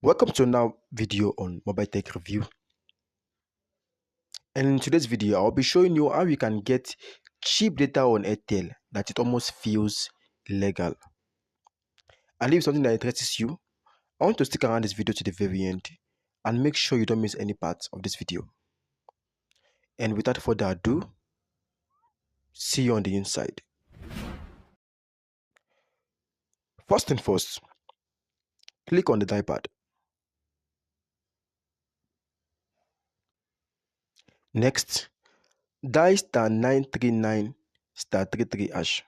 Welcome to another video on mobile tech review, and in today's video I'll be showing you how you can get cheap data on Airtel that it almost feels legal. And if it's something that interests you, I want to stick around this video to the very end and make sure you don't miss any part of this video. And without further ado, see you on the inside. First and first, click on the dialpad. Next, dial *939 *33#.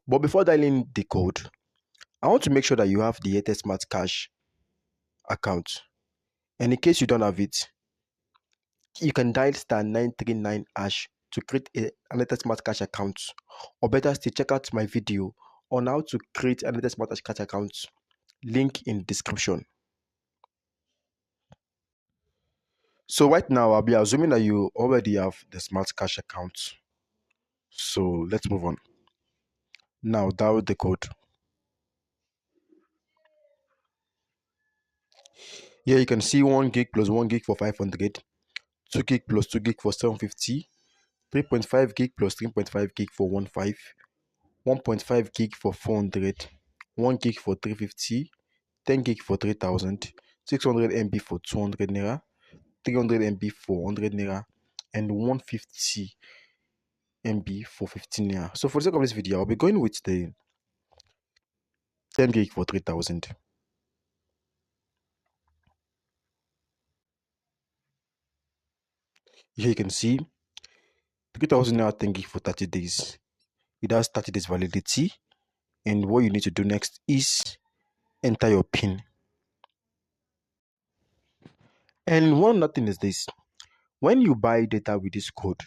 But before dialing the code, I want to make sure that you have the Airtel Smartcash account. And in case you don't have it, you can dial *939# to create an Airtel Smartcash account. Or better still, check out my video on how to create an Airtel Smartcash account. Link in the description. So right now, I'll be assuming that you already have the Smartcash account. So let's move on. Now download the code. Here you can see 1 gig plus 1 gig for 500, 2 gig plus 2 gig for 750, 3.5 gig plus 3.5 gig for 15, 1.5 gig for 400, 1 gig for 350, 10 gig for 3000, 600 MB for 200 naira, 300 MB for 100 naira, and 150 MB for 15 naira. So for the sake of this video, I'll be going with the 10 gig for 3000. Here you can see 3000 naira 10 gig for 30 days. It has 30 days validity, and what you need to do next is enter your PIN. And one other thing is this: when you buy data with this code,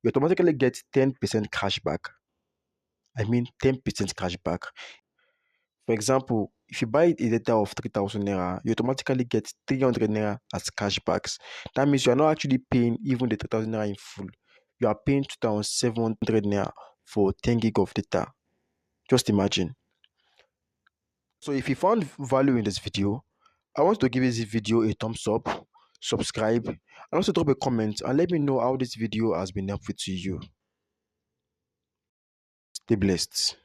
you automatically get 10% cash back. I mean 10% cash back. For example, if you buy a data of 3000 naira, you automatically get 300 naira as cashbacks. That means you are not actually paying even the 3000 naira in full. You are paying 2700 naira for 10 gig of data. Just imagine. So if you found value in this video, I want to give this video a thumbs up, subscribe, and also drop a comment and let me know how this video has been helpful to you. Stay blessed.